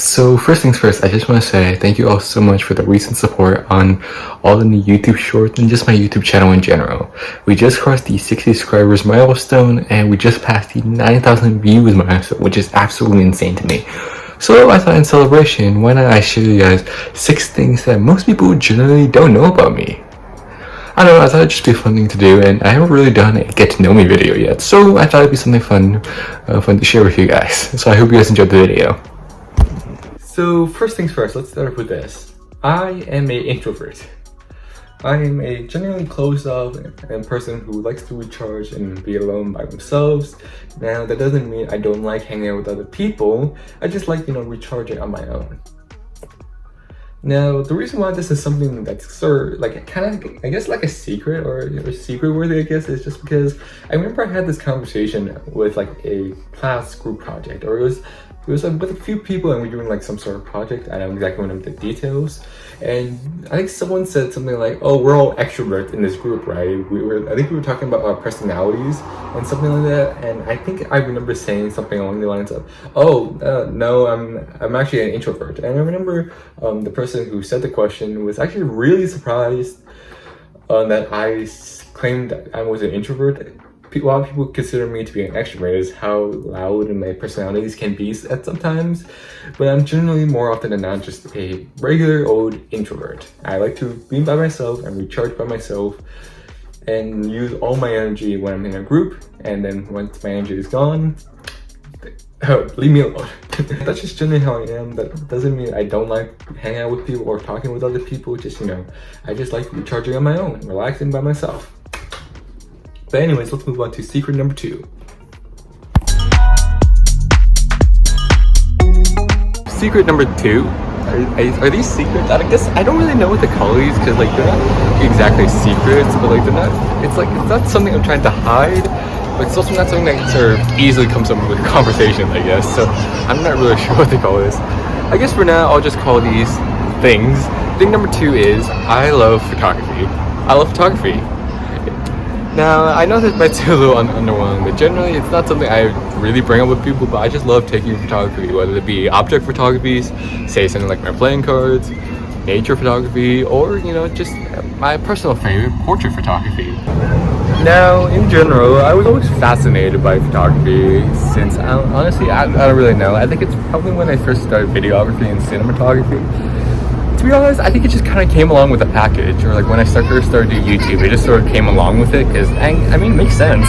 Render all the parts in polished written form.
So first things first, I just want to say thank you all so much for the recent support on all the new YouTube shorts and just my YouTube channel in general. We just crossed the 60 subscribers milestone and we just passed the 9,000 views milestone, which is absolutely insane to me. So I thought in celebration, why not I show you guys 6 things that most people generally don't know about me. I don't know, I thought it'd just be a fun thing to do, and I haven't really done a get to know me video yet, so I thought it'd be something fun to share with you guys. So I hope you guys enjoyed the video. So first things first, let's start with this. I am an introvert. I am a generally closed off and person who likes to recharge and be alone by themselves. Now that doesn't mean I don't like hanging out with other people. I just like, recharging on my own. Now the reason why this is something that's sort of like kind of, I guess, like a secret or secret worthy, I guess, is just because I remember I had this conversation with like a class group project, or it was like with a few people and we're doing like some sort of project. I don't exactly remember the details, and I think someone said something like, "Oh, we're all extroverts in this group, right?" I think we were talking about our personalities and something like that, and I think I remember saying something along the lines of, "Oh, no, I'm actually an introvert." And I remember the person who said the question was actually really surprised that I claimed that I was an introvert. A lot of people consider me to be an extrovert, is how loud and my personalities can be at sometimes, but I'm generally more often than not just a regular old introvert. I like to be by myself and recharge by myself and use all my energy when I'm in a group, and then once my energy is gone, leave me alone. That's just generally how I am. That doesn't mean I don't like hanging out with people or talking with other people. Just, I just like recharging on my own and relaxing by myself. But anyways, let's move on to secret number 2. Secret number 2. Are these secrets? I guess I don't really know what to call these, because like they're not exactly secrets, but like it's not something I'm trying to hide, but it's also not something that sort of easily comes up with conversations, I guess. So I'm not really sure what to call this. I guess for now I'll just call these things. Thing number 2 is I love photography. I love photography. Now, I know this might seem a little underwhelming, but generally it's not something I really bring up with people, but I just love taking photography, whether it be object photography, say something like my playing cards, nature photography, or, just my personal favorite, portrait photography. Now, in general, I was always fascinated by photography since, honestly, I don't really know. I think it's probably when I first started videography and cinematography. To be honest, I think it just kind of came along with the package, or like when I first started doing YouTube, it just sort of came along with it, because I mean, it makes sense.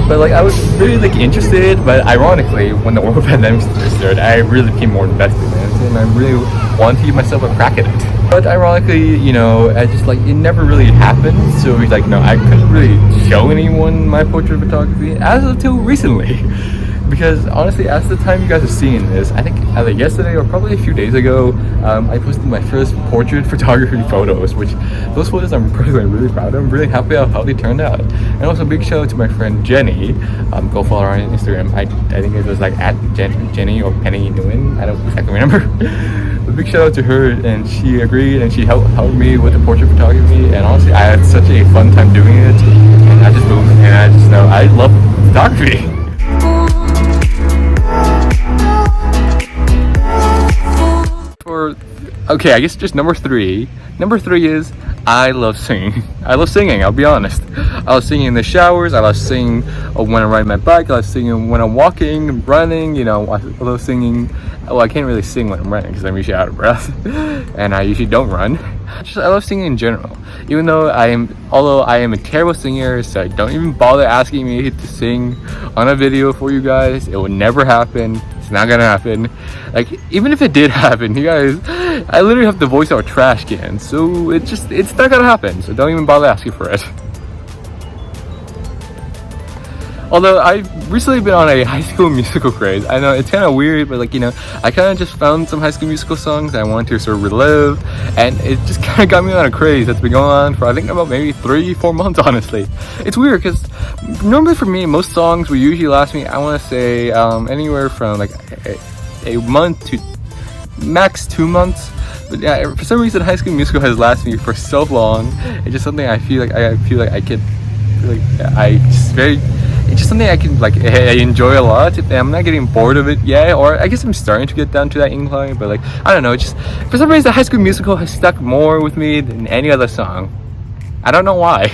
But like I was really like interested, but ironically, when the world pandemic started, I really became more invested in it, and I really wanted to give myself a crack at it. But ironically, I just like, it never really happened, so it's like, no, I couldn't really show anyone my portrait photography as until recently. Because honestly, as the time you guys are seeing this, I think either yesterday or probably a few days ago, I posted my first portrait photography photos, which those photos I'm personally really proud of. I'm really happy how they turned out. And also big shout out to my friend Jenny. Go follow her on Instagram. I think it was like at Jenny or Penny Nguyen. I don't exactly remember. But big shout out to her, and she agreed and she helped me with the portrait photography. And honestly, I had such a fun time doing it. And I just moved, and I just know I love photography. Okay, I guess just number 3. Number 3 is I love singing. I love singing, I'll be honest. I love singing in the showers. I love singing when I'm riding my bike. I love singing when I'm walking, running. I love singing. Well, I can't really sing when I'm running because I'm usually out of breath, and I usually don't run. I love singing in general. Even though although I am a terrible singer, so don't even bother asking me to sing on a video for you guys. It will never happen. It's not gonna happen. Like, even if it did happen, you guys, I literally have the voice of a trash can, so it's not gonna happen. So don't even bother asking for it. Although I've recently been on a High School Musical craze. I know it's kind of weird, but like, I kind of just found some High School Musical songs I wanted to sort of relive, and it just kind of got me on a craze that's been going on for I think about maybe 3-4 months, honestly. It's weird because normally for me, most songs will usually last me, I want to say, anywhere from like a month to max 2 months. But yeah, for some reason, High School Musical has lasted me for so long. It's just something I feel like I could, like, I just very. it's just something I can like I enjoy a lot, and I'm not getting bored of it yet, or I guess I'm starting to get down to that incline, but like I don't know, just for some reason High School Musical has stuck more with me than any other song. I don't know why.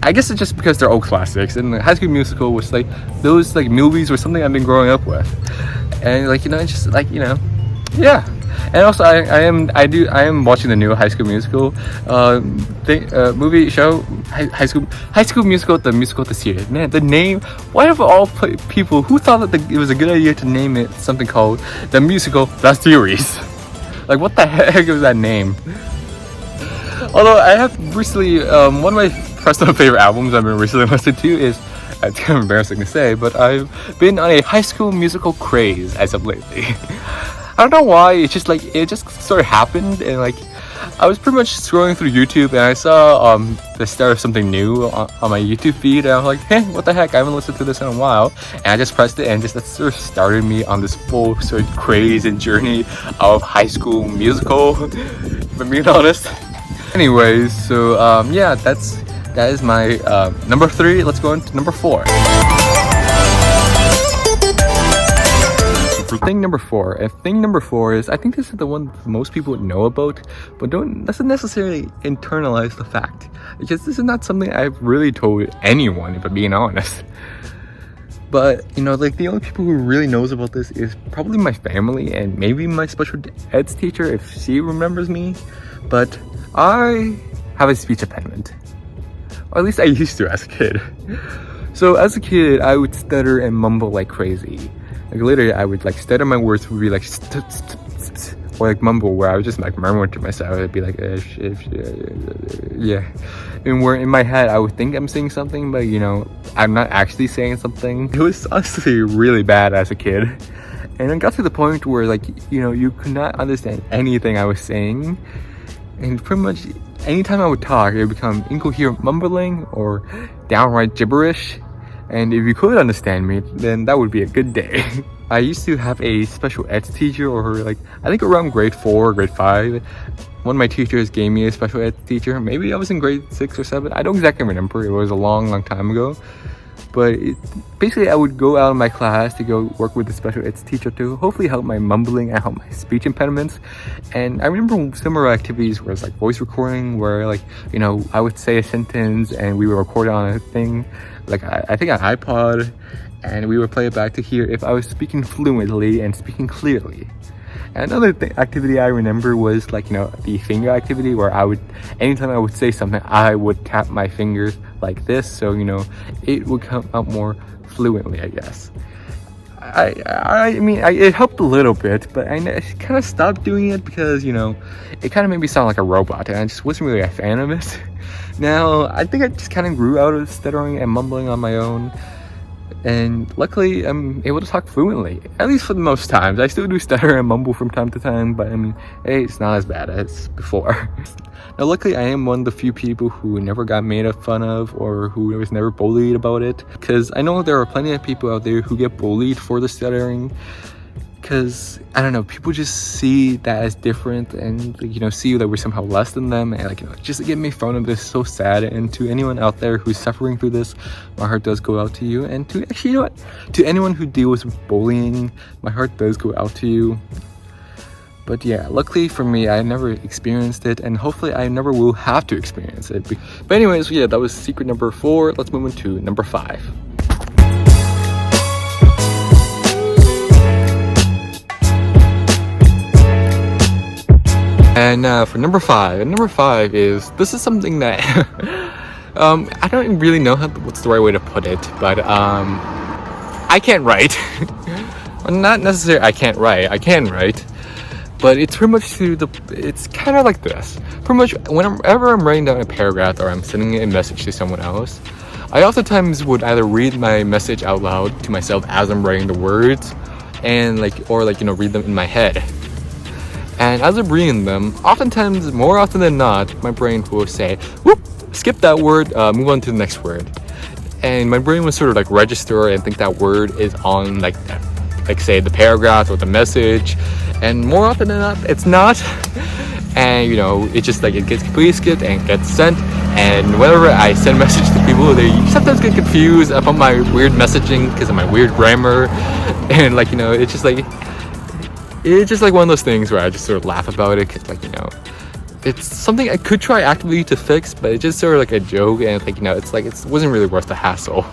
I guess it's just because they're old classics, and High School Musical was like those like movies were something I've been growing up with, and like it's just like yeah. And also I am watching the new High School Musical movie show, High School Musical, the musical, the series. Man, the name, why of all people who thought that it was a good idea to name it something called the musical, the series? Like what the heck is that name? Although I have recently one of my personal favorite albums I've been recently listening to is, it's kind of embarrassing to say, but I've been on a High School Musical craze as of lately. I don't know why, it just sort of happened, and like I was pretty much scrolling through YouTube and I saw the start of something new on my YouTube feed, and I was like, hey, what the heck, I haven't listened to this in a while, and I just pressed it, and that sort of started me on this full sort of craze and journey of High School Musical, if I'm being honest. Anyways, so yeah, that is my number 3. Let's go into number 4. For thing number 4, and thing number 4 is, I think this is the one that most people would know about, but doesn't necessarily internalize the fact, because this is not something I've really told anyone, if I'm being honest. But like the only people who really knows about this is probably my family and maybe my special eds teacher if she remembers me. But I have a speech impediment, or at least I used to as a kid. So as a kid, I would stutter and mumble like crazy. Like literally, I would like stutter my words, would be like or like mumble, where I would just like murmur to myself. It'd be like yeah, and where in my head I would think I'm saying something, but I'm not actually saying something. It was honestly really bad as a kid, and it got to the point where like you could not understand anything I was saying, and pretty much anytime I would talk, it would become incoherent mumbling or downright gibberish. And if you could understand me, then that would be a good day. I used to have a special ed teacher, or like I think around grade 4 or grade 5, one of my teachers gave me a special ed teacher. Maybe I was in grade 6 or 7, I don't exactly remember, it was a long time ago. But basically I would go out of my class to go work with the special ed teacher to hopefully help my mumbling and help my speech impediments. And I remember similar activities where it's like voice recording, where like I would say a sentence and we would record it on a thing, like I think an iPod, and we would play it back to hear if I was speaking fluently and speaking clearly. And another activity I remember was like the finger activity, where anytime I would say something, I would tap my fingers like this, so it would come out more fluently, I guess. I mean it helped a little bit, but I kind of stopped doing it because it kind of made me sound like a robot, and I just wasn't really a fan of it. Now I think I just kind of grew out of stuttering and mumbling on my own, and luckily I'm able to talk fluently, at least for the most times. I still do stutter and mumble from time to time, but I mean, hey, it's not as bad as before. Now luckily I am one of the few people who never got made fun of, or who was never bullied about it, because I know there are plenty of people out there who get bullied for the stuttering, because I don't know, people just see that as different, and see that we're somehow less than them, and just get made fun of. This is so sad. And to anyone out there who's suffering through this, my heart does go out to you. And to actually, to anyone who deals with bullying, my heart does go out to you. But yeah, luckily for me, I never experienced it, and hopefully I never will have to experience it. But anyways, yeah, that was secret number 4. Let's move into number 5. And for number 5 is, this is something that I don't really know what's the right way to put it, but I can't write. Not necessarily I can't write, I can write, but it's pretty much it's kind of like this. Pretty much whenever I'm writing down a paragraph or I'm sending a message to someone else, I oftentimes would either read my message out loud to myself as I'm writing the words, and read them in my head. And as I'm reading them, oftentimes, more often than not, my brain will say, whoop, skip that word, move on to the next word. And my brain will sort of like register and think that word is on like say the paragraph or the message. And more often than not, it's not. And it just like, it gets completely skipped and gets sent. And whenever I send messages to people, they sometimes get confused about my weird messaging because of my weird grammar, and like, you know, it's just like one of those things where I just sort of laugh about it, because like, you know, it's something I could try actively to fix, but it's just sort of like a joke, and like, you know, it's like, it wasn't really worth the hassle.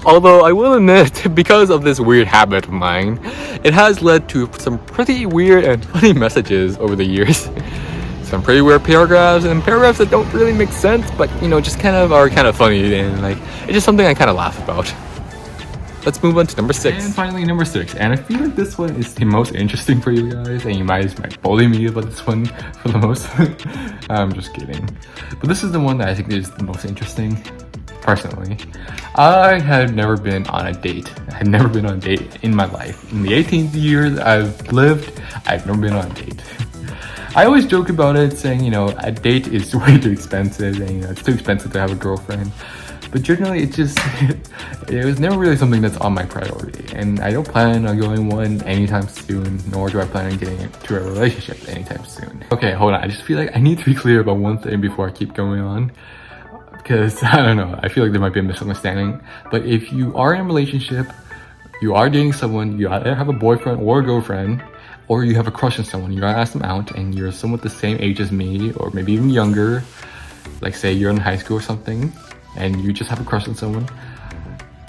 Although I will admit, because of this weird habit of mine, it has led to some pretty weird and funny messages over the years. Some pretty weird paragraphs, and paragraphs that don't really make sense, but you know, just kind of funny, and like, it's just something I kind of laugh about. Let's move on to number 6. And finally, number 6. And I feel like this one is the most interesting for you guys, and you might bully me about this one for the most. I'm just kidding. But this is the one that I think is the most interesting, personally. I have never been on a date. I've never been on a date in my life. In the 18 years I've lived, I've never been on a date. I always joke about it, saying, you know, a date is way too expensive, and you know, it's too expensive to have a girlfriend. But generally, it was never really something that's on my priority, and I don't plan on going one anytime soon, nor do I plan on getting into a relationship anytime soon. Okay, hold on, I just feel like I need to be clear about one thing before I keep going on, because I don't know, I feel like there might be a misunderstanding. But if you are in a relationship, you are dating someone, you either have a boyfriend or a girlfriend, or you have a crush on someone, you gotta ask them out, and you're somewhat the same age as me, or maybe even younger, like say you're in high school or something, and you just have a crush on someone,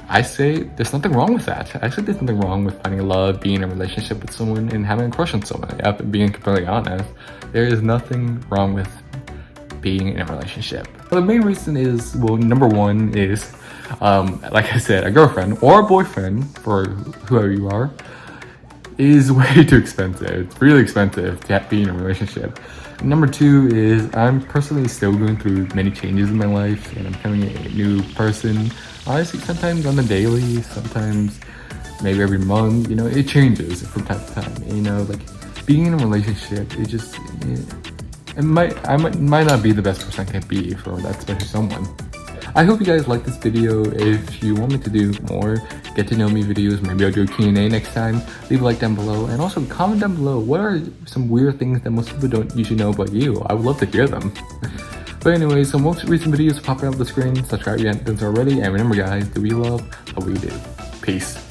I say there's nothing wrong with that. I say there's nothing wrong with finding love, being in a relationship with someone, and having a crush on someone. Being completely honest, there is nothing wrong with being in a relationship. Well, the main reason is, well, number 1 is, like I said, a girlfriend or a boyfriend, for whoever you are, is way too expensive. It's really expensive to be in a relationship. Number 2 is, I'm personally still going through many changes in my life, and I'm becoming a new person. Honestly, sometimes on the daily, sometimes maybe every month, you know, it changes from time to time. You know, like, being in a relationship, it might not be the best person I can be for that special someone. I hope you guys like this video. If you want me to do more get to know me videos, maybe I'll do a Q&A next time, leave a like down below, and also comment down below what are some weird things that most people don't usually know about you. I would love to hear them. But anyway, so most recent videos are popping up on the screen. Subscribe if you haven't done so already, and remember guys, do we love what we do. Peace.